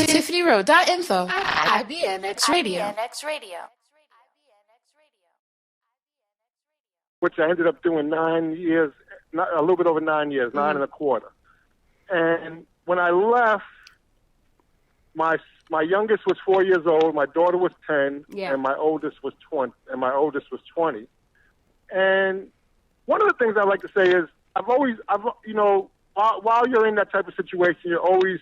Tiffaniero.Info. IBNX Radio. Which I ended up doing 9 years, a little bit over 9 years, 9.25. And when I left, my youngest was 4 years old, my daughter was 10, and my oldest was 20. And one of the things I like to say is, while you're in that type of situation, you're always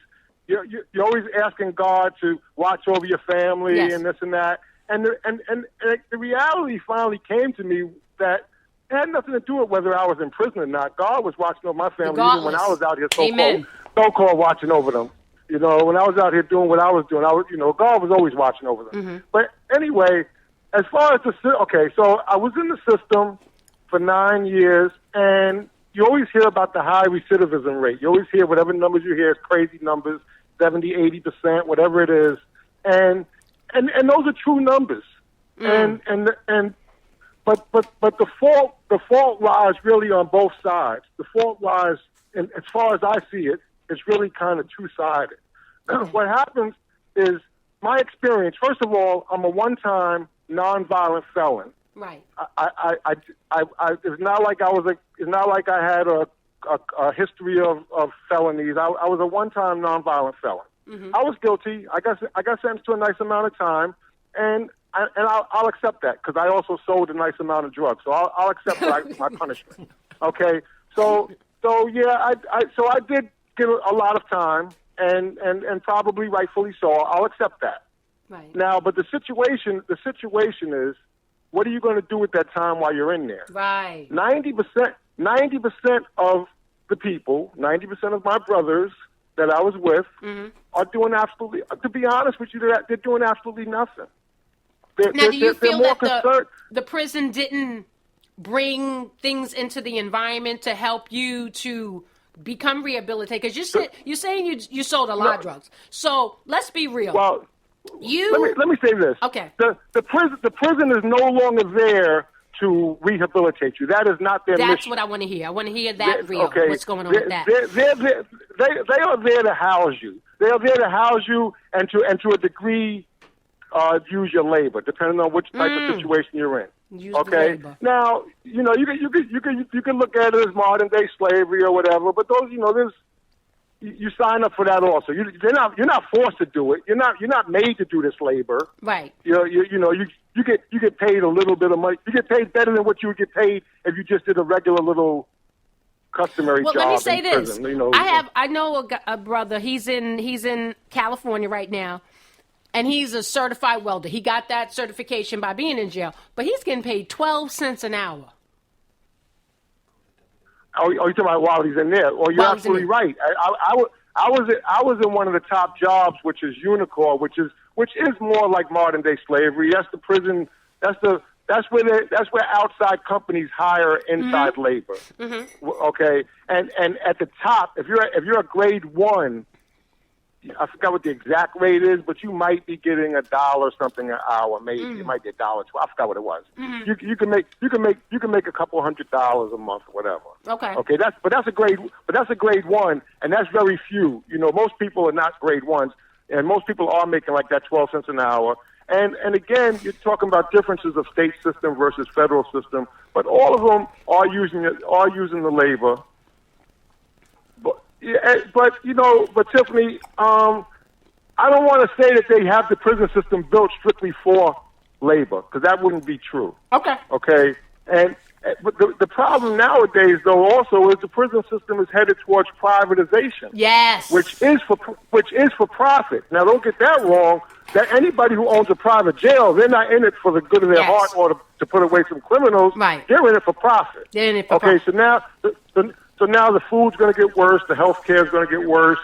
asking God to watch over your family and this and that. And the reality finally came to me that it had nothing to do with whether I was in prison or not. God was watching over my family even when I was out here so-called watching over them. You know, when I was out here doing what I was doing, God was always watching over them. But anyway, as far as so I was in the system for 9 years, and you always hear about the high recidivism rate. You always hear whatever numbers you hear is crazy numbers, 70, 80%, whatever it is. And those are true numbers. But the fault lies really on both sides. The fault lies, and as far as I see it, it's really kind of two-sided. What happens is, my experience, first of all, I'm a one-time nonviolent felon. Right. It's not like I had a history of felonies. I was a one-time nonviolent felon. I was guilty. I got sentenced to a nice amount of time, and I'll accept that because I also sold a nice amount of drugs. So I'll accept my punishment. Okay. So I did get a lot of time, and probably rightfully so. I'll accept that. Right. Now, but the situation is, what are you going to do with that time while you're in there? Right. 90% of the people, 90% of my brothers that I was with are doing absolutely, to be honest with you, they're doing absolutely nothing. Do you feel that the prison didn't bring things into the environment to help you to become rehabilitated? Because you're saying you sold a lot of drugs. So let's be real. Well, let me say this. Okay. The prison is no longer there to rehabilitate you. That is not their mission. That's what I want to hear. I want to hear that what's going on with that. They are there to house you. They are there to house you and to a degree use your labor, depending on which type of situation you're in. Use the labor. Now, you can look at it as modern day slavery or whatever, but those, you sign up for that also. You're not forced to do it. You're not made to do this labor. Right. You get paid a little bit of money. You get paid better than what you would get paid if you just did a regular little customary job. Well, let me say this. Prison, I know a brother. He's in California right now, and he's a certified welder. He got that certification by being in jail, but he's getting paid 12 cents an hour. Oh, you're talking about while he's in there? Well, you're absolutely right. I was in one of the top jobs, which is Unicor, which is more like modern day slavery. That's the prison. That's where outside companies hire inside labor. Okay, and at the top, if you're a grade 1, I forgot what the exact rate is, but you might be getting $1 something an hour. Maybe it might be $1.12. I forgot what it was. You can make a couple $100 a month or whatever. Okay. That's a grade 1, and that's very few. Most people are not grade 1s, and most people are making like that 12 cents an hour. And again, you're talking about differences of state system versus federal system, but all of them are using the labor. But Tiffany, I don't want to say that they have the prison system built strictly for labor, because that wouldn't be true. Okay. But the problem nowadays, though, also is the prison system is headed towards privatization. Yes. Which is for profit. Now, don't get that wrong. That anybody who owns a private jail, they're not in it for the good of their heart or to put away some criminals. Right. They're in it for profit. They're in it for profit. So now the food's going to get worse, the health care is going to get worse,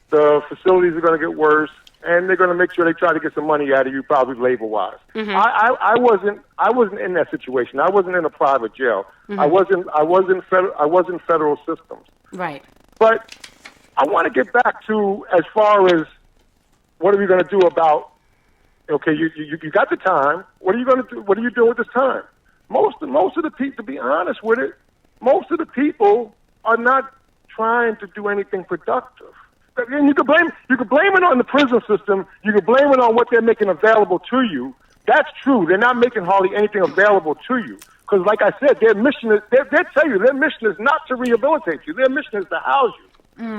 the facilities are going to get worse, and they're going to make sure they try to get some money out of you, probably labor-wise. I wasn't in that situation. I wasn't in a private jail. I wasn't federal systems. Right. But I want to get back to as far as what are we going to do about? Okay, you got the time. What are you going to do? What are you doing with this time? Most of the people, to be honest with it, most of the people are not trying to do anything productive. And you can blame it on the prison system. You can blame it on what they're making available to you. That's true. They're not making hardly anything available to you. Because, like I said, their mission is, they tell you their mission is not to rehabilitate you. Their mission is to house you.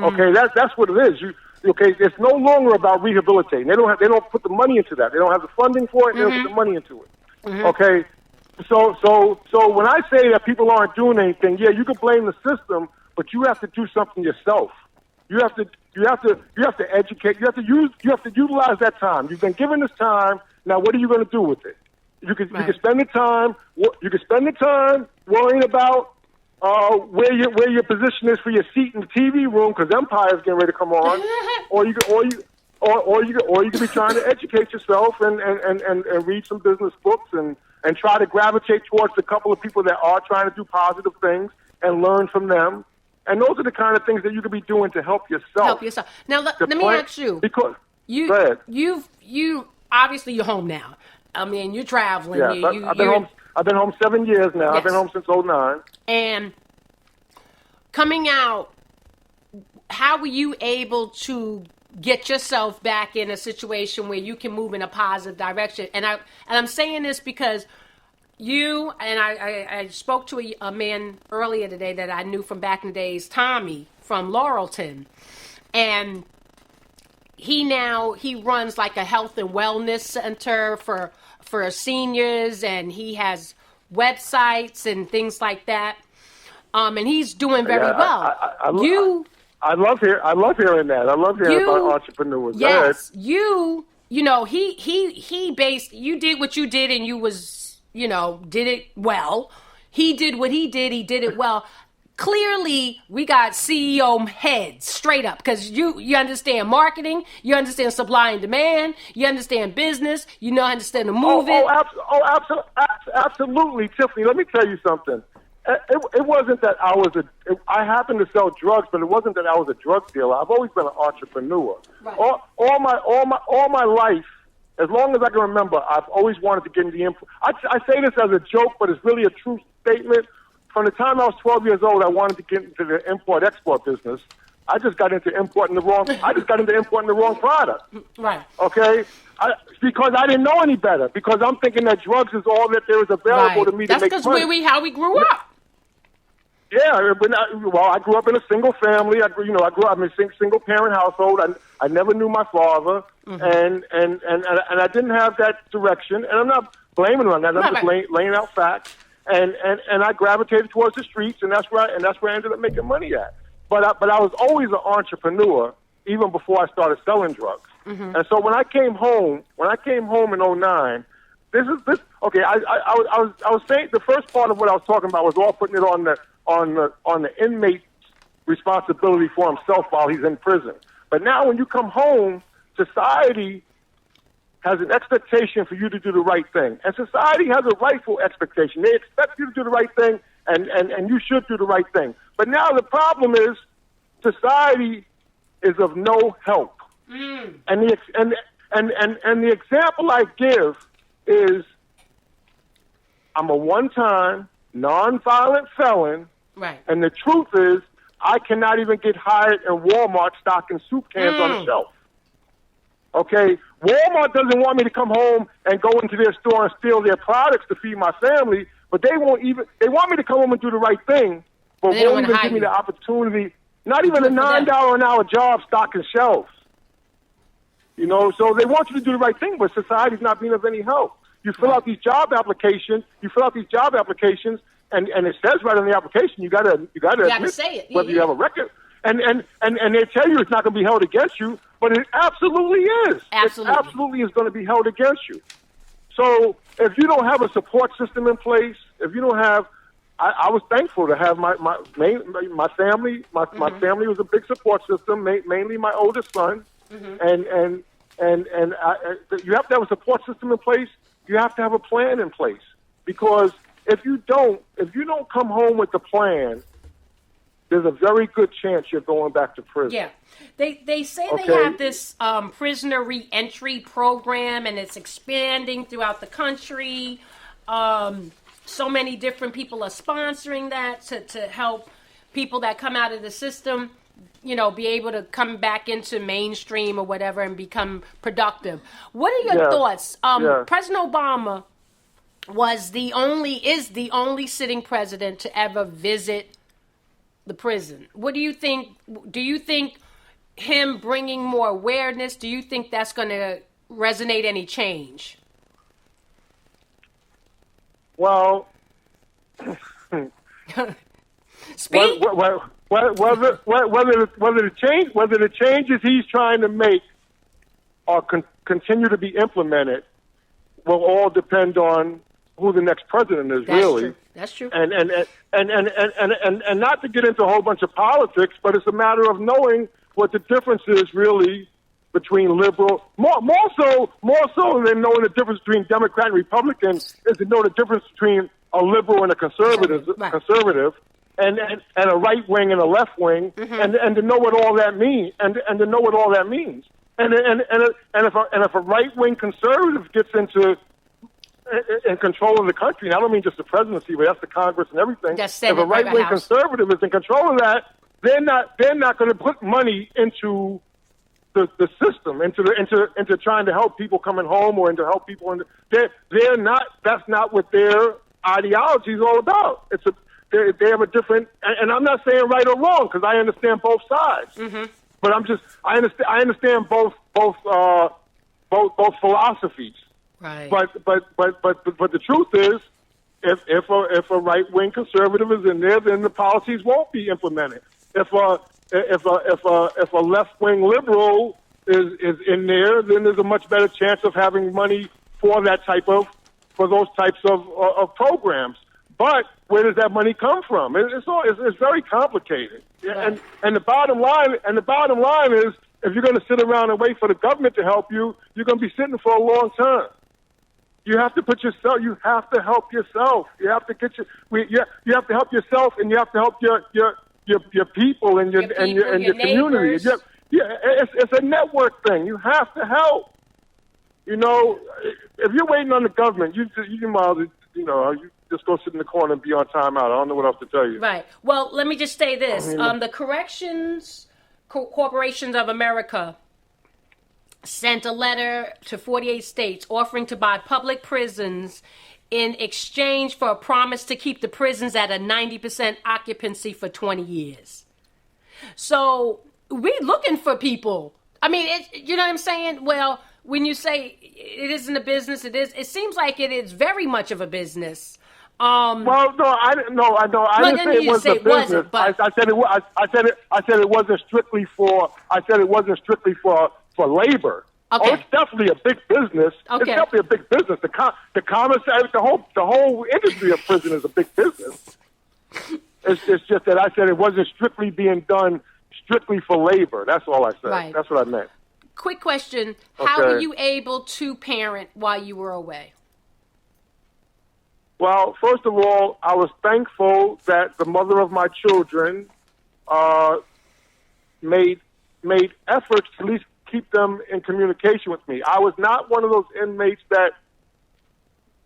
Okay, that's what it is. Okay, it's no longer about rehabilitating. They don't put the money into that. They don't have the funding for it. They don't put the money into it. Okay, so when I say that people aren't doing anything, yeah, you can blame the system, but you have to do something yourself. You have to educate. You have to utilize that time. You've been given this time. Now, what are you going to do with it? You can spend the time. You can spend the time worrying about where your position is for your seat in the TV room because Empire's getting ready to come on, or you can be trying to educate yourself and read some business books and try to gravitate towards the couple of people that are trying to do positive things and learn from them. And those are the kind of things that you could be doing to help yourself. Now, let me ask you. Because you obviously you're home now. I mean, you're traveling. Yeah, I've been home 7 years now. Yes. I've been home since 2009. And coming out, how were you able to get yourself back in a situation where you can move in a positive direction? And I'm saying this because I spoke to a man earlier today that I knew from back in the days, Tommy from Laurelton, and he runs like a health and wellness center for seniors, and he has websites and things like that. And he's doing very well. I love hearing that. I love hearing about entrepreneurs. Yes, you did what you did, and you did it well. He did what he did it well. Clearly, we got CEO heads straight up because you understand marketing, you understand supply and demand, you understand business, you understand the movement. Absolutely, Tiffany. Let me tell you something. It wasn't that I happened to sell drugs, but it wasn't that I was a drug dealer. I've always been an entrepreneur. Right. All my life, as long as I can remember, I've always wanted to get into the import. I say this as a joke, but it's really a true statement. From the time I was 12 years old, I wanted to get into the import-export business. I just got into importing the wrong product. Right. Okay? Because I didn't know any better. Because I'm thinking that drugs is all that there is available to me to make money. That's because how we grew up. Yeah, but I grew up in a single family. I grew up in a single parent household. I never knew my father, and I didn't have that direction. And I'm not blaming him on that. I'm just laying out facts. And I gravitated towards the streets, and that's where I ended up making money at. But I was always an entrepreneur, even before I started selling drugs. And so when I came home in 2009, okay. I was saying the first part of what I was talking about was all putting it on the inmate's responsibility for himself while he's in prison. But now when you come home, society has an expectation for you to do the right thing. And society has a rightful expectation. They expect you to do the right thing, and you should do the right thing. But now the problem is society is of no help. And the example I give is I'm a one-time, non-violent felon, right? And the truth is I cannot even get hired in Walmart stocking soup cans on the shelf. Okay, Walmart doesn't want me to come home and go into their store and steal their products to feed my family, but they want me to come home and do the right thing, but won't even give me the opportunity, not even a $9 an hour job stocking shelves. So they want you to do the right thing, but society's not being of any help. You fill out these job applications, and it says right on the application, you gotta admit say it. whether you have a record. And they tell you it's not going to be held against you, but it absolutely is. Absolutely. It absolutely is going to be held against you. So if you don't have a support system in place, if you don't have, I was thankful to have my family. My family was a big support system, mainly my oldest son, and you have to have a support system in place. You have to have a plan in place, because if you don't come home with the plan, there's a very good chance you're going back to prison. Yeah. They say they have this prisoner reentry program, and it's expanding throughout the country. So many different people are sponsoring that to help people that come out of the system. be able to come back into mainstream or whatever and become productive. What are your thoughts? President Obama is the only sitting president to ever visit the prison. What do you think? Do you think him bringing more awareness, do you think that's going to resonate any change? Well, speak. Whether the changes he's trying to make or continue to be implemented will all depend on who the next president is. That's true. And not to get into a whole bunch of politics, but it's a matter of knowing what the difference is really between liberal, more so than knowing the difference between Democrat and Republican, is to know the difference between a liberal and a conservative, and a right wing and a left wing, and to know what all that means, and to know what all that means, and if a right wing conservative gets into in control of the country, and I don't mean just the presidency, but that's the Congress and everything. If a right wing conservative is in control of that, they're not going to put money into the system, into trying to help people coming home or into help people. They're not. That's not what their ideology is all about. They have a different. And I'm not saying right or wrong because I understand both sides. But I understand both philosophies. Right. But the truth is, if a right wing conservative is in there, then the policies won't be implemented. If a left wing liberal is in there, then there's a much better chance of having money for those types of programs. But where does that money come from? It's very complicated. Right. And the bottom line is, if you're going to sit around and wait for the government to help you, you're going to be sitting for a long time. You have to you have to help yourself. You have to you have to help yourself, and you have to help your people and your community. It's a network thing. You have to help. If you're waiting on the government, you just go sit in the corner and be on timeout. I don't know what else to tell you. Right. Well, let me just say this: the Corrections Corporations of America sent a letter to 48 states offering to buy public prisons in exchange for a promise to keep the prisons at a 90% occupancy for 20 years. So we're looking for people. I mean, you know what I'm saying? Well, when you say it isn't a business, it seems like it is very much of a business. I didn't say it was a business. I said it wasn't strictly for. I said it wasn't strictly for labor. Okay. Oh, it's definitely a big business. Okay. It's definitely a big business. The commissary, the whole industry of prison is a big business. It's just that I said it wasn't strictly being done strictly for labor. That's all I said. Right. That's what I meant. Quick question: how were you able to parent while you were away? Well, first of all, I was thankful that the mother of my children made efforts to at least keep them in communication with me. I was not one of those inmates that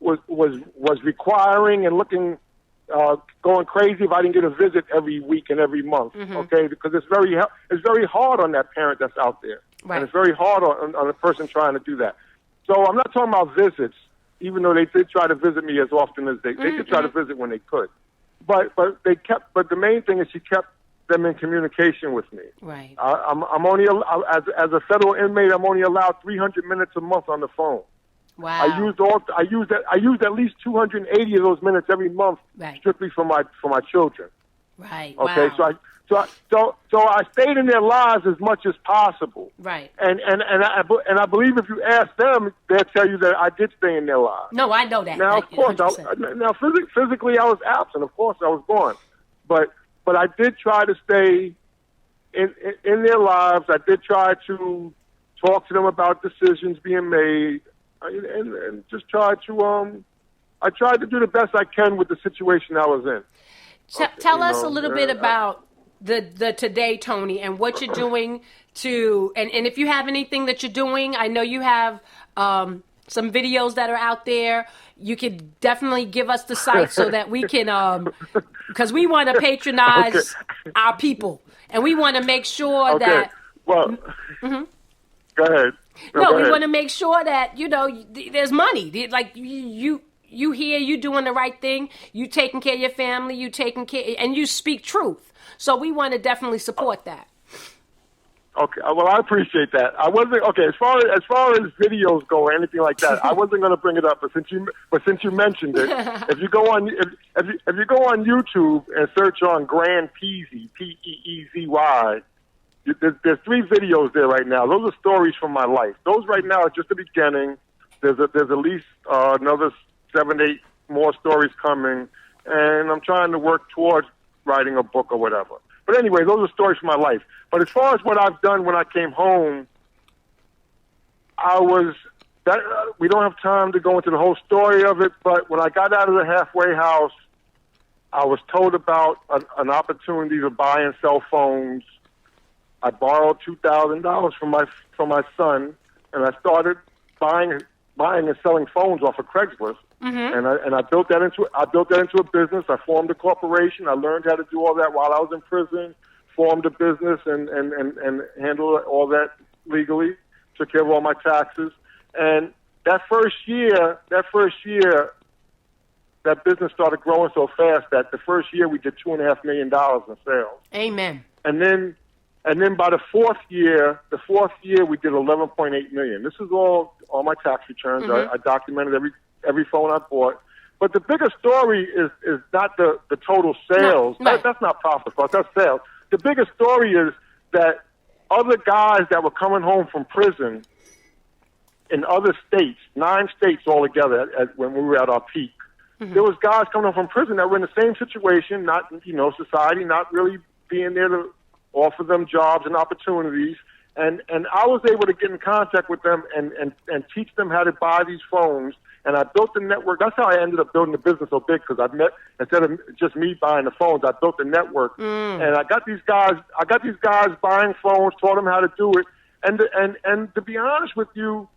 was requiring and looking, going crazy if I didn't get a visit every week and every month. Okay, because it's very hard on that parent that's out there, and it's very hard on the person trying to do that. So I'm not talking about visits, even though they did try to visit me as often as they did try to visit when they could. But the main thing is she kept them in communication with me. Right. I'm only as a federal inmate, I'm only allowed 300 minutes a month on the phone. Wow. I used at least 280 of those minutes every month strictly for my children. Right. Okay. Wow. So I stayed in their lives as much as possible. Right. And I believe if you ask them, they'll tell you that I did stay in their lives. No, I know that. Now, of course, physically I was absent. Of course, I was gone. But I did try to stay in their lives. I did try to talk to them about decisions being made, and just try to. I tried to do the best I can with the situation I was in. Tell us a little bit about the today, Tony, and what you're doing to, and if you have anything that you're doing. I know you have some videos that are out there, you could definitely give us the site so that we can, because we want to patronize our people. And we want to make sure that... Well, go ahead. No, we want to make sure that, there's money. Like, you here, you doing the right thing, you taking care of your family, you taking care, and you speak truth. So we want to definitely support that. Okay, well, I appreciate that. I wasn't as far as videos go or anything like that. I wasn't going to bring it up, but since you mentioned it, if you go on YouTube and search on Grand Peasy, Peezy, there's 3 videos there right now. Those are stories from my life. Those right now are just the beginning. There's at least another 7, 8 more stories coming, and I'm trying to work towards writing a book or whatever. But anyway, those are stories from my life. But as far as what I've done when I came home, we don't have time to go into the whole story of it, but when I got out of the halfway house, I was told about an opportunity to buy and sell phones. I borrowed $2,000 from my son, and I started buying and selling phones off of Craigslist. And I built that into a business. I formed a corporation. I learned how to do all that while I was in prison. Formed a business and handled all that legally. Took care of all my taxes. And that first year, that business started growing so fast that the first year we did $2.5 million in sales. Amen. And then by the fourth year we did $11.8 million. This is all my tax returns. I documented every phone I bought. But the bigger story is not the total sales. No, right. That's not profit, but that's sales. The bigger story is that other guys that were coming home from prison in other states, 9 states altogether when we were at our peak, there was guys coming home from prison that were in the same situation, not, society not really being there to offer them jobs and opportunities. And I was able to get in contact with them and teach them how to buy these phones. And I built the network. That's how I ended up building the business so big, because instead of just me buying the phones, I built the network. And I got these guys buying phones, taught them how to do it. And to be honest with you,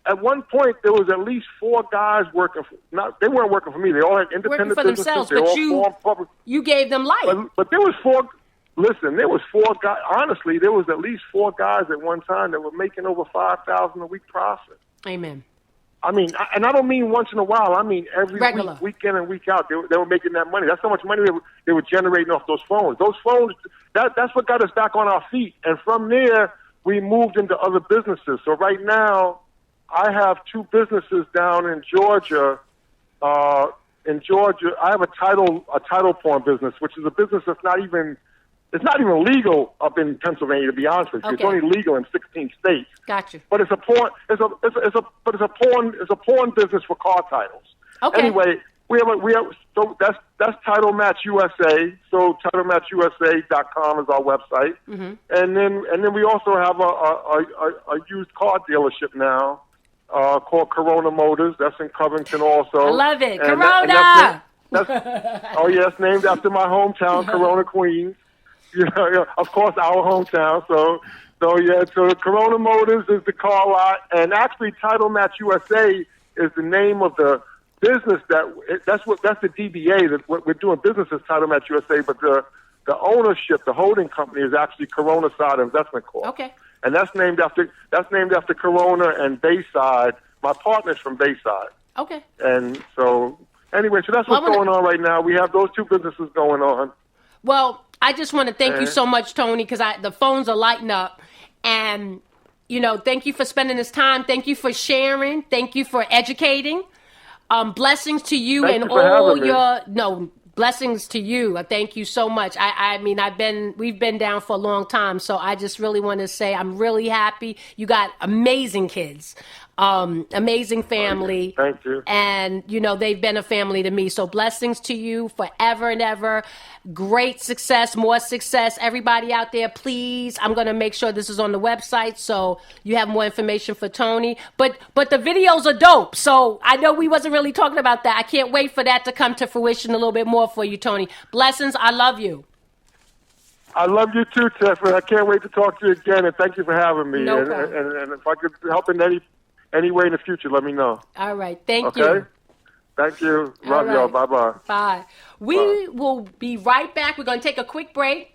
at one point there was at least 4 guys working. They weren't working for me. They all had independent working for businesses. themselves, but you gave them life. But there was 4. Listen, there was 4 guys. Honestly, there was at least 4 guys at one time that were making over $5,000 a week profit. Amen. I mean, and I don't mean once in a while. I mean every Regular. week in and week out. They were making that money. That's how much money they were generating off those phones. Those phones, that's what got us back on our feet. And from there, we moved into other businesses. So right now, I have 2 businesses down in Georgia. I have a title porn business, which is a business that's not even legal up in Pennsylvania, to be honest with you. Okay. It's only legal in 16 states. Gotcha. But it's a porn business for car titles. Okay. Anyway, so that's Title Match USA. So TitleMatchUSA.com is our website. And then we also have a used car dealership now called Corona Motors. That's in Covington also. I love it. And Corona. It's named after my hometown, Corona, Queens. Of course, our hometown. So Corona Motors is the car lot, and actually, Title Match USA is the name of the business that's the DBA that we're doing business as Title Match USA, but the ownership, the holding company, is actually Corona Side Investment Corp. Okay. And that's named after Corona and Bayside. My partner's from Bayside. Okay. And so anyway, so that's what's going on right now. We have those 2 businesses going on. Well, I just want to thank you so much, Tony, because the phones are lighting up. And, thank you for spending this time. Thank you for sharing. Thank you for educating. Blessings to you and all your... No, blessings to you. Thank you so much. I mean, we've been down for a long time, so I just really want to say I'm really happy. You got amazing kids. Amazing family. Thank you. And, they've been a family to me. So blessings to you forever and ever. Great success, more success. Everybody out there, please. I'm going to make sure this is on the website so you have more information for Tony. But the videos are dope. So I know we wasn't really talking about that. I can't wait for that to come to fruition a little bit more for you, Tony. Blessings. I love you. I love you too, Tiff, and I can't wait to talk to you again, and thank you for having me. No problem. And if I could help in any way in the future, let me know. All right. Thank okay? you. Thank you. Love y'all. Bye-bye. Bye. We will be right back. We're going to take a quick break.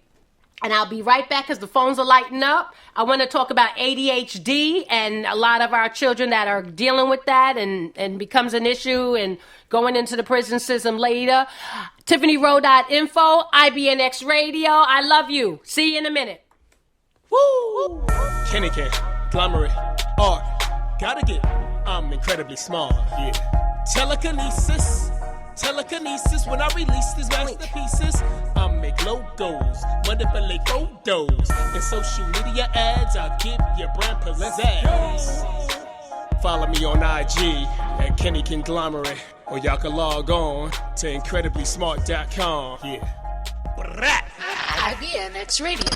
And I'll be right back because the phones are lighting up. I want to talk about ADHD and a lot of our children that are dealing with that and becomes an issue and going into the prison system later. Tiffaniero.Info, IBNX Radio. I love you. See you in a minute. Woo! Kenny conglomerate, art. Gotta get, I'm incredibly smart. Yeah. Telekinesis, when I release these masterpieces, I make logos, manipulate photos. In social media ads, I'll give your brand pizzazz. Follow me on IG at Kenny Conglomerate, or y'all can log on to incrediblysmart.com. Yeah. IBNX Radio.